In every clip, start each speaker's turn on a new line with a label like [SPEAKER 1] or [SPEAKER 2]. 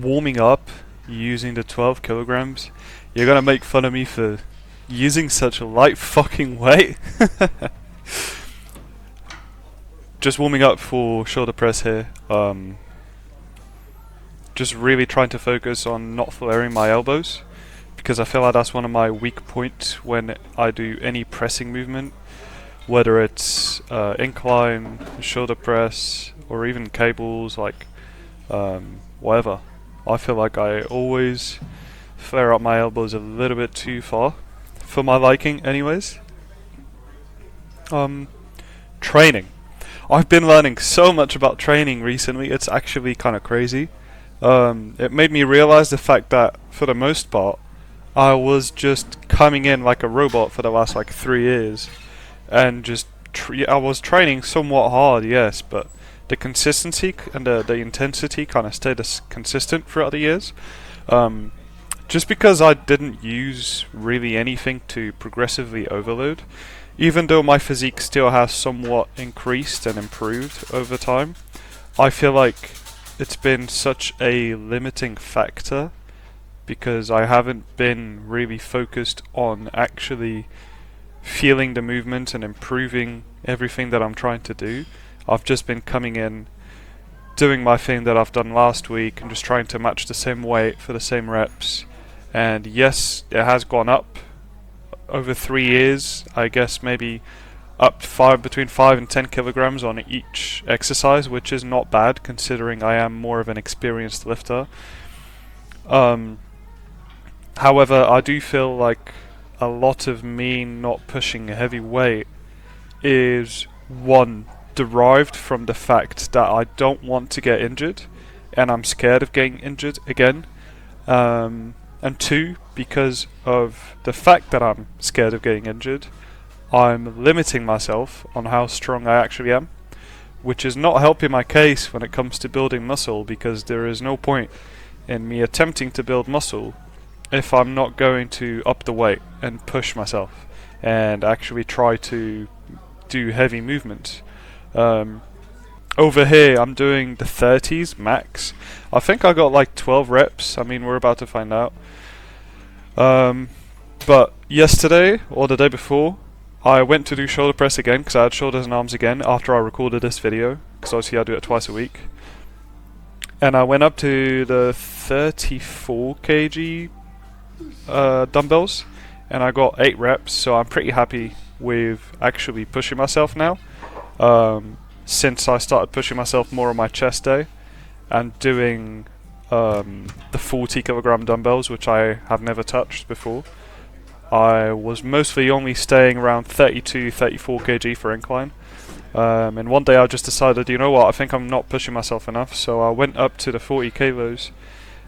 [SPEAKER 1] warming up using the 12 kilograms, you're gonna make fun of me for using such a light fucking weight. Just warming up for shoulder press here. Just really trying to focus on not flaring my elbows, because I feel like that's one of my weak points when I do any pressing movement, whether it's incline, shoulder press, or even cables, like whatever. I feel like I always flare up my elbows a little bit too far, for my liking anyways. Training. I've been learning so much about training recently, it's actually kind of crazy. It made me realize the fact that, for the most part, I was just coming in like a robot for the last like 3 years, and just I was training somewhat hard, yes, but the consistency and the intensity kind of stayed consistent throughout the years. Just because I didn't use really anything to progressively overload, even though my physique still has somewhat increased and improved over time, I feel like it's been such a limiting factor because I haven't been really focused on actually feeling the movement and improving everything that I'm trying to do. I've just been coming in, doing my thing that I've done last week and just trying to match the same weight for the same reps. And yes, it has gone up over 3 years, I guess maybe up between 5 and 10 kilograms on each exercise, which is not bad considering I am more of an experienced lifter. However, I do feel like a lot of me not pushing a heavy weight is, one, derived from the fact that I don't want to get injured and I'm scared of getting injured again. And two, because of the fact that I'm scared of getting injured, I'm limiting myself on how strong I actually am, which is not helping my case when it comes to building muscle, because there is no point in me attempting to build muscle if I'm not going to up the weight and push myself and actually try to do heavy movements. Over here I'm doing the 30s max. I think I got like 12 reps. I mean, we're about to find out. But yesterday or the day before, I went to do shoulder press again because I had shoulders and arms again after I recorded this video, because obviously I do it twice a week. And I went up to the 34 kg dumbbells and I got 8 reps, so I'm pretty happy with actually pushing myself now. Since I started pushing myself more on my chest day and doing the 40 kilogram dumbbells, which I have never touched before. I was mostly only staying around 32, 34 kg for incline. And one day I just decided, you know what, I think I'm not pushing myself enough, so I went up to the 40 kilos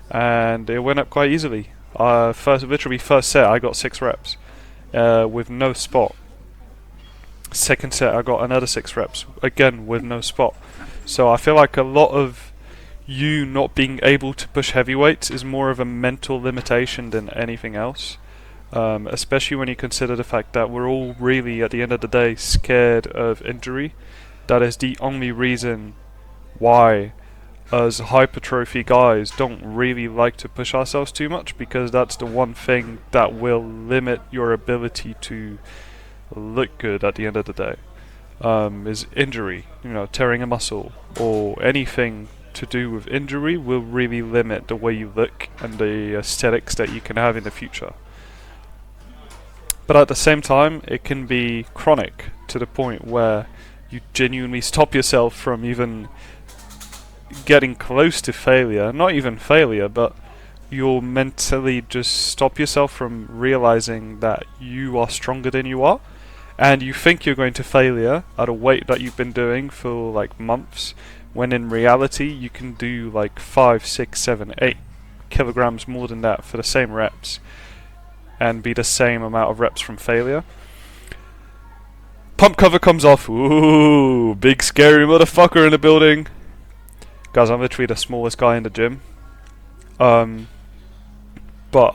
[SPEAKER 1] and it went up quite easily. Literally first set I got 6 reps with no spot. Second set I got another 6 reps, again with no spot. So I feel like a lot of you not being able to push heavyweights is more of a mental limitation than anything else. Especially when you consider the fact that we're all really, at the end of the day, scared of injury. That is the only reason why us hypertrophy guys don't really like to push ourselves too much, because that's the one thing that will limit your ability to look good at the end of the day. Is injury, tearing a muscle or anything to do with injury will really limit the way you look and the aesthetics that you can have in the future. But at the same time, it can be chronic to the point where you genuinely stop yourself from even getting close to failure. Not even failure, but you'll mentally just stop yourself from realizing that you are stronger than you are. And you think you're going to failure at a weight that you've been doing for like months, when in reality you can do like 5, 6, 7, 8 kilograms more than that for the same reps and be the same amount of reps from failure. Pump cover comes off. Ooh, big scary motherfucker in the building. Guys, I'm literally the smallest guy in the gym. But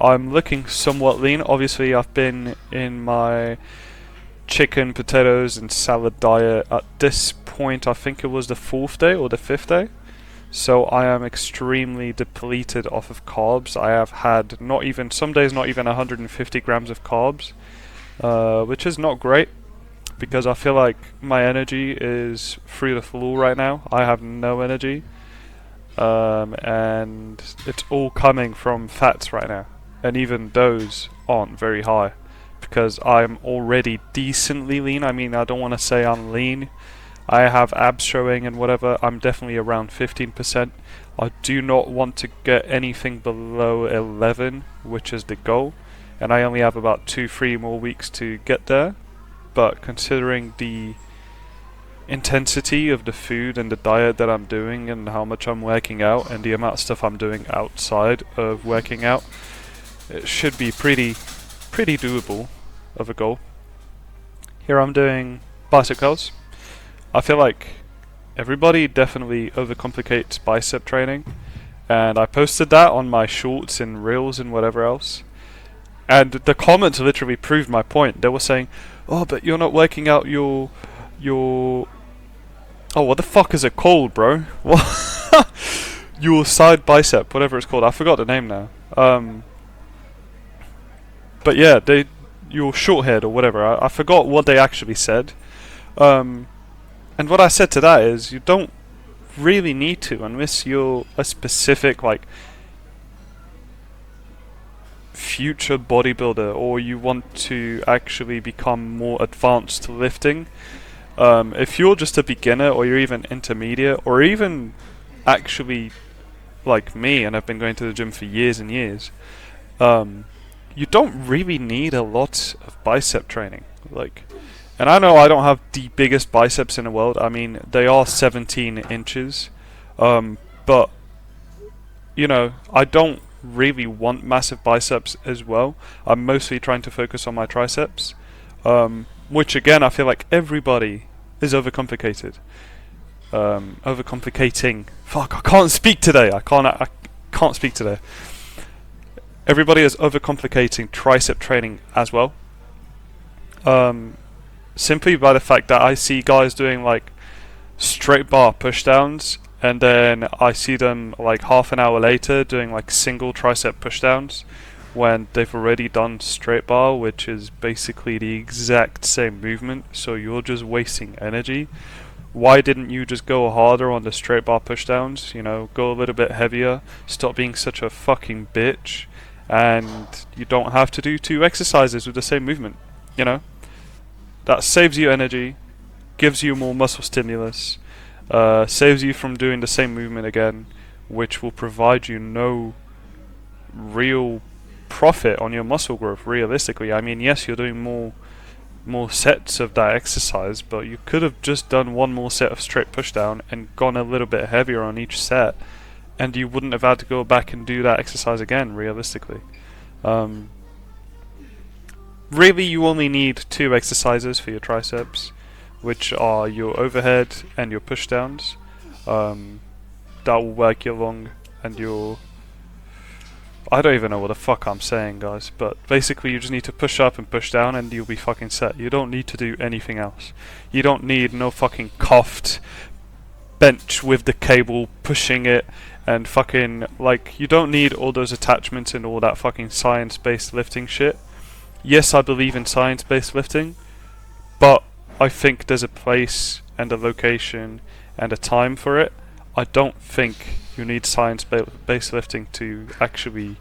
[SPEAKER 1] I'm looking somewhat lean. Obviously I've been in my chicken, potatoes and salad diet at this point. I think it was the 4th day or the 5th day. So I am extremely depleted off of carbs. I have had not even, some days not even 150 grams of carbs, which is not great because I feel like my energy is through the floor right now. I have no energy, and it's all coming from fats right now, and even those aren't very high because I'm already decently lean. I mean, I don't want to say I'm lean. I have abs showing and whatever. I'm definitely around 15%. I do not want to get anything below 11, which is the goal, and I only have about 2-3 more weeks to get there. But considering the intensity of the food and the diet that I'm doing and how much I'm working out and the amount of stuff I'm doing outside of working out, it should be pretty doable of a goal. Here I'm doing bicep curls. I feel like everybody definitely overcomplicates bicep training, and I posted that on my shorts and reels and whatever else, and the comments literally proved my point. They were saying, oh, but you're not working out your oh, what the fuck is it called, bro? What? Your side bicep, whatever it's called. I forgot the name now. But yeah, your short head or whatever. I forgot what they actually said. And what I said to that is, you don't really need to, unless you're a specific, like, future bodybuilder, or you want to actually become more advanced lifting. If you're just a beginner, or you're even intermediate, or even actually like me, and I've been going to the gym for years and years, you don't really need a lot of bicep training. Like, and I know I don't have the biggest biceps in the world. I mean, they are 17 inches. But, you know, I don't really want massive biceps as well. I'm mostly trying to focus on my triceps. Which, again, I feel like everybody is overcomplicated. Overcomplicating. Fuck, I can't speak today. I can't speak today. Everybody is overcomplicating tricep training as well. Simply by the fact that I see guys doing like straight bar pushdowns, and then I see them like half an hour later doing like single tricep pushdowns when they've already done straight bar, which is basically the exact same movement, so you're just wasting energy. Why didn't you just go harder on the straight bar pushdowns? You know, go a little bit heavier, stop being such a fucking bitch, and you don't have to do 2 exercises with the same movement, you know? That saves you energy, gives you more muscle stimulus, saves you from doing the same movement again, which will provide you no real profit on your muscle growth, realistically. I mean, yes, you're doing more sets of that exercise, but you could have just done 1 more set of straight pushdown and gone a little bit heavier on each set, and you wouldn't have had to go back and do that exercise again, realistically. Really, you only need 2 exercises for your triceps, which are your overhead and your pushdowns. That will work your long and your... I don't even know what the fuck I'm saying, guys, but basically you just need to push up and push down and you'll be fucking set. You don't need to do anything else. You don't need no fucking cuffed bench with the cable pushing it and fucking, like, you don't need all those attachments and all that fucking science-based lifting shit. Yes, I believe in science-based lifting, but I think there's a place and a location and a time for it. I don't think you need science-based lifting to actually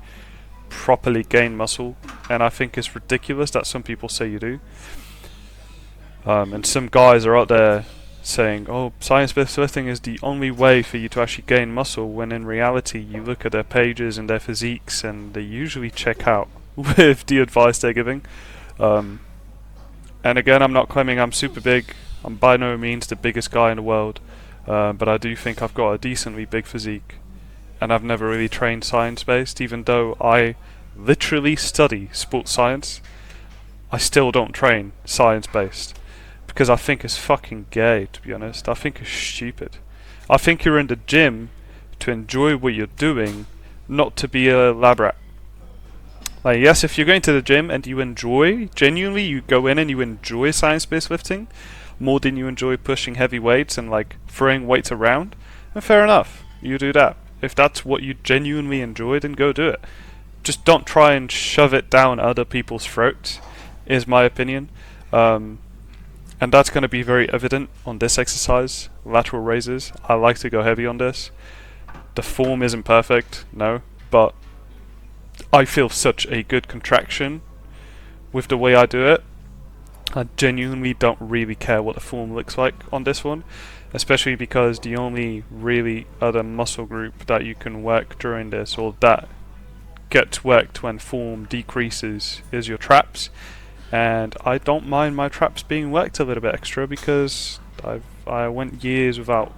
[SPEAKER 1] properly gain muscle, and I think it's ridiculous that some people say you do. And some guys are out there saying, oh, science-based lifting is the only way for you to actually gain muscle, when in reality you look at their pages and their physiques and they usually check out with the advice they're giving. And again, I'm not claiming I'm super big. I'm by no means the biggest guy in the world, but I do think I've got a decently big physique, and I've never really trained science-based. Even though I literally study sports science, I still don't train science-based, because I think it's fucking gay, to be honest. I think it's stupid. I think you're in the gym to enjoy what you're doing, not to be a lab rat. Like, yes, if you're going to the gym and you enjoy, genuinely, you go in and you enjoy science-based lifting more than you enjoy pushing heavy weights and like throwing weights around, then fair enough. you do that. If that's what you genuinely enjoy, then go do it. Just don't try and shove it down other people's throats, is my opinion. And that's going to be very evident on this exercise, lateral raises. I like to go heavy on this. The form isn't perfect, no, but I feel such a good contraction with the way I do it. I genuinely don't really care what the form looks like on this one, especially because the only really other muscle group that you can work during this, or that gets worked when form decreases, is your traps. And I don't mind my traps being worked a little bit extra because I went years without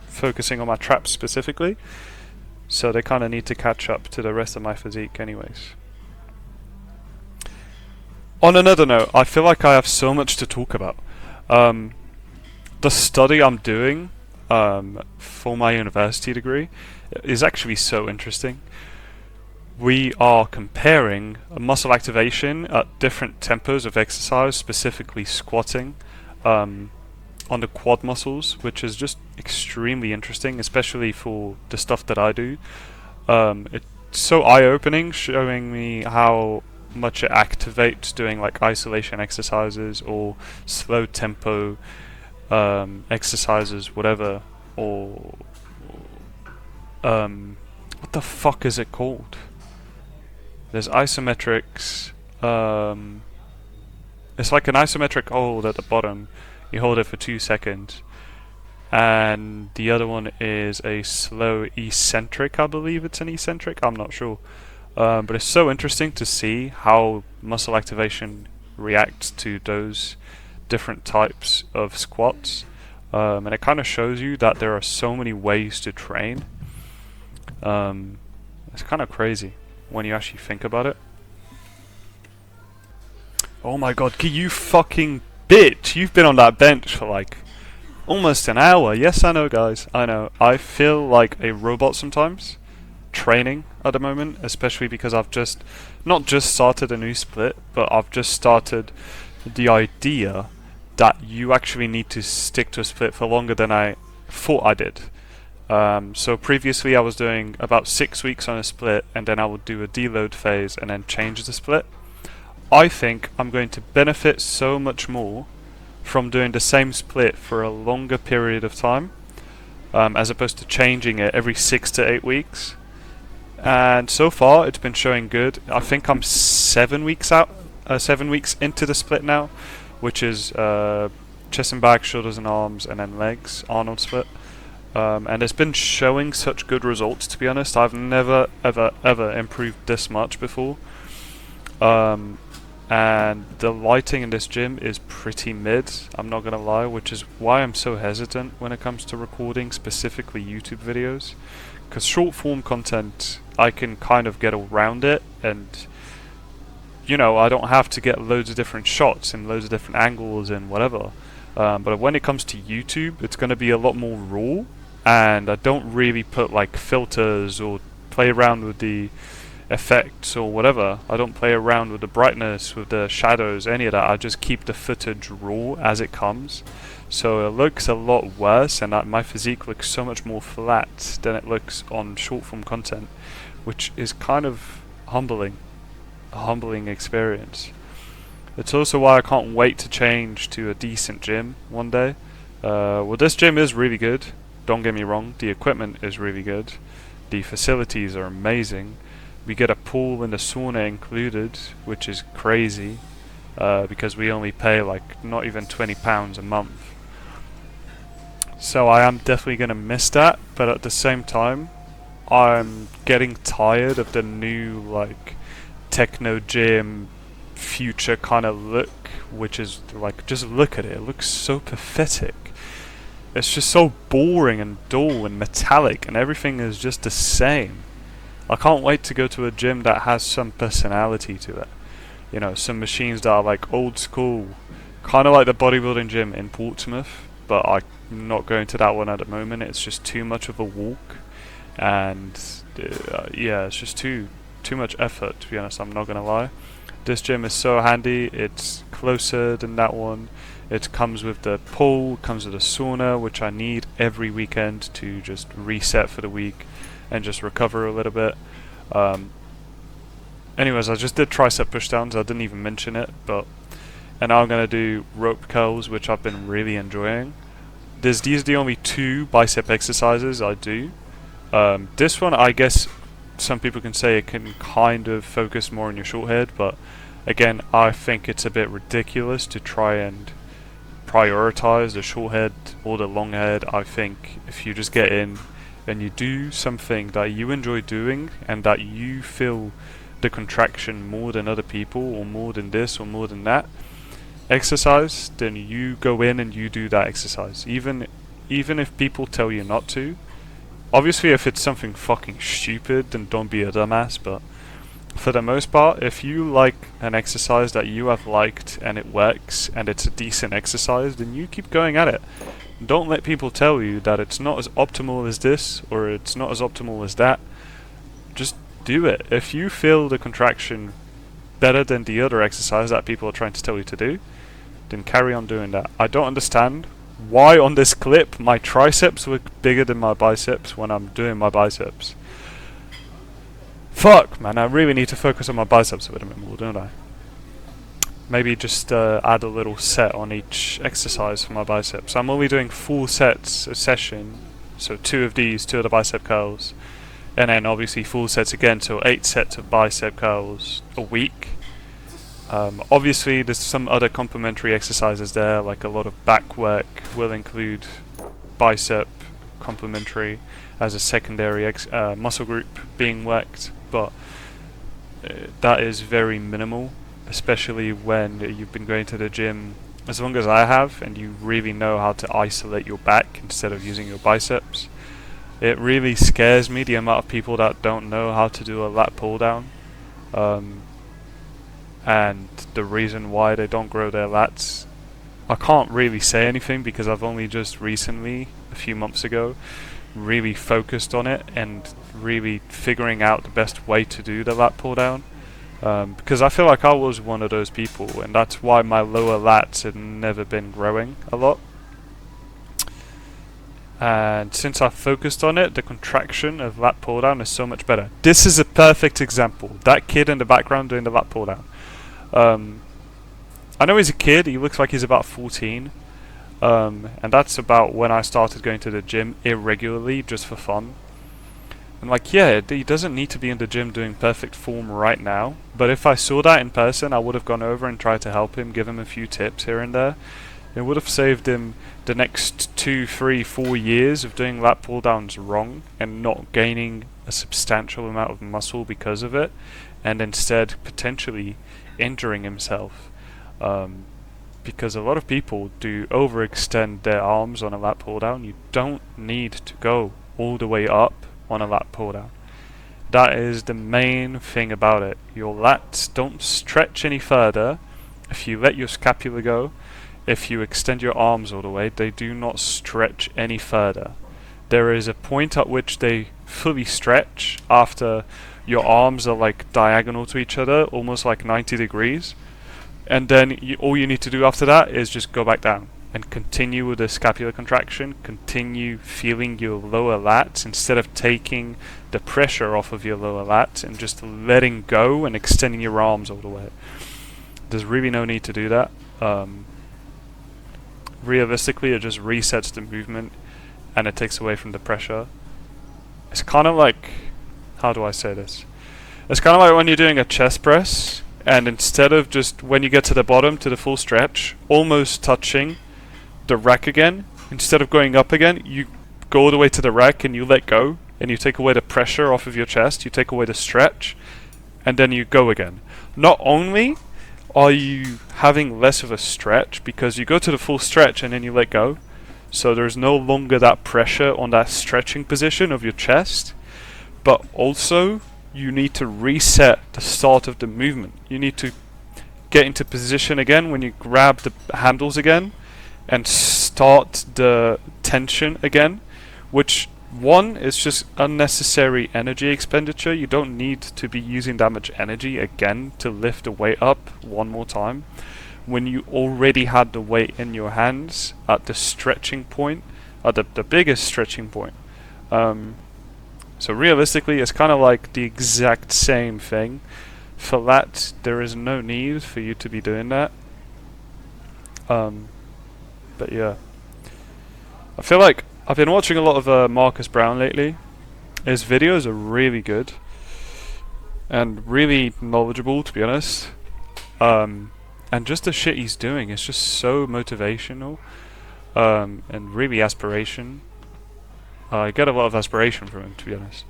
[SPEAKER 1] focusing on my traps specifically, so they kind of need to catch up to the rest of my physique anyways. On another note, I feel like I have so much to talk about. The study I'm doing for my university degree is actually so interesting. We are comparing muscle activation at different tempos of exercise, specifically squatting, on the quad muscles, which is just extremely interesting, especially for the stuff that I do. It's so eye-opening, showing me how much it activates doing like isolation exercises or slow tempo exercises, whatever, or what the fuck is it called? There's isometrics. It's like an isometric hold at the bottom. You hold it for 2 seconds. And the other one is a slow eccentric. I believe it's an eccentric. I'm not sure. But it's so interesting to see how muscle activation reacts to those different types of squats. And it kind of shows you that there are so many ways to train. It's kind of crazy when you actually think about it. Oh my god, you fucking bitch! You've been on that bench for like almost an hour. Yes, I know, guys. I know. I feel like a robot sometimes training at the moment, especially because I've not just started a new split, but I've just started the idea that you actually need to stick to a split for longer than I thought I did. So previously I was doing about 6 weeks on a split, and then I would do a deload phase and then change the split. I think I'm going to benefit so much more from doing the same split for a longer period of time, as opposed to changing it every 6 to 8 weeks. And so far it's been showing good. I think I'm 7 weeks into the split now, which is chest and back, shoulders and arms, and then legs, Arnold split. And it's been showing such good results, to be honest. I've never ever improved this much before. And the lighting in this gym is pretty mid, I'm not gonna lie, which is why I'm so hesitant when it comes to recording specifically YouTube videos. Because short form content, I can kind of get around it, and you know, I don't have to get loads of different shots and loads of different angles and whatever. But when it comes to YouTube, it's going to be a lot more raw, and I don't really put like filters or play around with the effects or whatever. I don't play around with the brightness, with the shadows, any of that. I just keep the footage raw as it comes. So it looks a lot worse, and my physique looks so much more flat than it looks on short form content, which is kind of humbling. A humbling experience. It's also why I can't wait to change to a decent gym one day. Well, this gym is really good, don't get me wrong. The equipment is really good. The facilities are amazing. We get a pool and a sauna included, which is crazy, because we only pay like not even £20 a month. So I am definitely going to miss that, but at the same time I'm getting tired of the new like techno gym future kind of look, which is like, just look at it, it looks so pathetic. It's just so boring and dull and metallic, and everything is just the same. I can't wait to go to a gym that has some personality to it. You know, some machines that are like old school, kind of like the bodybuilding gym in Portsmouth, but I'm not going to that one at the moment. It's just too much of a walk, and yeah, it's just too much effort, to be honest, I'm not gonna lie. This gym is so handy, it's closer than that one. It comes with the pool, comes with a sauna, which I need every weekend to just reset for the week and just recover a little bit. Anyways, I just did tricep pushdowns. I didn't even mention it, and now I'm gonna do rope curls, which I've been really enjoying. These are the only 2 bicep exercises I do. This one, I guess some people can say it can kind of focus more on your short head, but again, I think it's a bit ridiculous to try and prioritize the short head or the long head. I think if you just get in and you do something that you enjoy doing and that you feel the contraction more than other people, or more than this or more than that exercise, then you go in and you do that exercise, even if people tell you not to. Obviously, if it's something fucking stupid, then don't be a dumbass, but for the most part, if you like an exercise that you have liked and it works and it's a decent exercise, then you keep going at it. Don't let people tell you that it's not as optimal as this or it's not as optimal as that. Just do it. If you feel the contraction better than the other exercise that people are trying to tell you to do, then carry on doing that. I don't understand why on this clip my triceps look bigger than my biceps when I'm doing my biceps. Fuck, man, I really need to focus on my biceps a bit more, don't I? Maybe just add a little set on each exercise for my biceps. I'm only doing 4 sets a session, so 2 of these, 2 of the bicep curls, and then obviously 4 sets again, so 8 sets of bicep curls a week. Obviously there's some other complementary exercises there, like a lot of back work will include bicep complementary as a secondary muscle group being worked, but that is very minimal, especially when you've been going to the gym as long as I have and you really know how to isolate your back instead of using your biceps. It really scares me, the amount of people that don't know how to do a lat pull down. And the reason why they don't grow their lats. I can't really say anything because I've only just recently, a few months ago, really focused on it and really figuring out the best way to do the lat pull down. Because I feel like I was one of those people, and that's why my lower lats had never been growing a lot. And since I've focused on it, the contraction of lat pull down is so much better. This is a perfect example. That kid in the background doing the lat pull down. I know he's a kid, he looks like he's about 14, and that's about when I started going to the gym irregularly, just for fun. And like, yeah, he doesn't need to be in the gym doing perfect form right now, but if I saw that in person, I would have gone over and tried to help him, give him a few tips here and there. It would have saved him the next 2, 3, 4 years of doing lat pull downs wrong and not gaining a substantial amount of muscle because of it, and instead potentially injuring himself, because a lot of people do overextend their arms on a lat pull down. You don't need to go all the way up on a lat pull down. That is the main thing about it. Your lats don't stretch any further if you let your scapula go. If you extend your arms all the way, they do not stretch any further. There is a point at which they fully stretch after your arms are like diagonal to each other, almost like 90 degrees. And then all you need to do after that is just go back down and continue with the scapular contraction, continue feeling your lower lats instead of taking the pressure off of your lower lats and just letting go and extending your arms all the way. There's really no need to do that. Realistically, it just resets the movement and it takes away from the pressure. It's kind of like, how do I say this? It's kind of like when you're doing a chest press, and instead of just when you get to the bottom to the full stretch, almost touching the rack again, instead of going up again, you go all the way to the rack and you let go, and you take away the pressure off of your chest, you take away the stretch, and then you go again. Not only are you having less of a stretch because you go to the full stretch and then you let go, so there's no longer that pressure on that stretching position of your chest, but also you need to reset the start of the movement. You need to get into position again when you grab the handles again and start the tension again, which one is just unnecessary energy expenditure. You don't need to be using that much energy again to lift the weight up one more time when you already had the weight in your hands at the stretching point the biggest stretching point. So realistically, it's kind of like the exact same thing. For that, there is no need for you to be doing that. But yeah, I feel like I've been watching a lot of Marcus Brown lately. His videos are really good and really knowledgeable, to be honest. And just the shit he's doing is just so motivational, and really aspiration. I get a lot of aspiration from him, to be honest.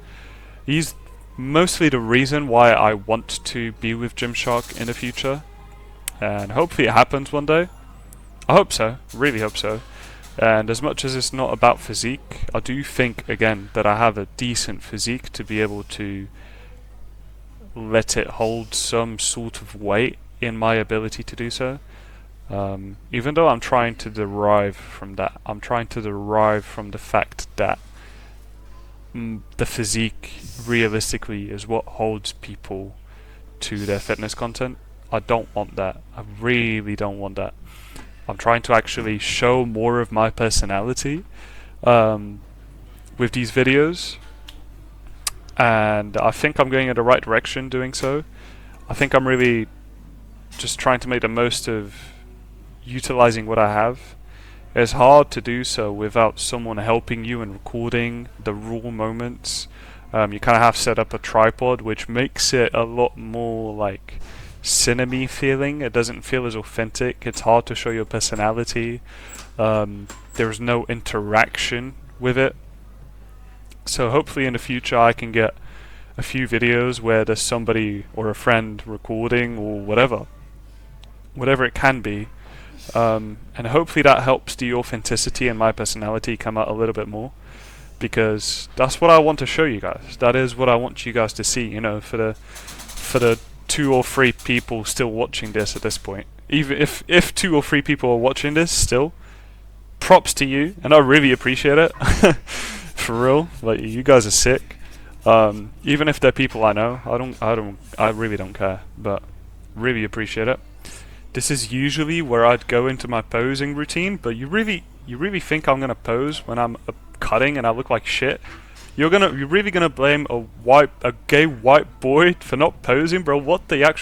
[SPEAKER 1] He's mostly the reason why I want to be with Gymshark in the future, and hopefully it happens one day. I hope so, really hope so. And as much as it's not about physique, I do think, again, that I have a decent physique to be able to let it hold some sort of weight in my ability to do so. Even though I'm trying to derive from that, I'm trying to derive from the fact that the physique realistically is what holds people to their fitness content. I don't want that. I really don't want that. I'm trying to actually show more of my personality with these videos, and I think I'm going in the right direction doing so. I think I'm really just trying to make the most of utilizing what I have. It's hard to do so without someone helping you and recording the raw moments. You kind of have to set up a tripod, which makes it a lot more like cinema feeling. It doesn't feel as authentic. It's hard to show your personality. There's no interaction with it. So hopefully in the future I can get a few videos where there's somebody or a friend recording or whatever it can be, and hopefully that helps the authenticity and my personality come out a little bit more, because that's what I want to show you guys. That is what I want you guys to see, you know, for the 2 or 3 people still watching this at this point. Even if 2 or 3 people are watching this still, props to you, and I really appreciate it. For real, like, you guys are sick. Even if they're people I know, I really don't care, but really appreciate it. This is usually where I'd go into my posing routine, but you really think I'm gonna pose when I'm cutting and I look like shit? You're really gonna blame a gay white boy for not posing, bro? What the actual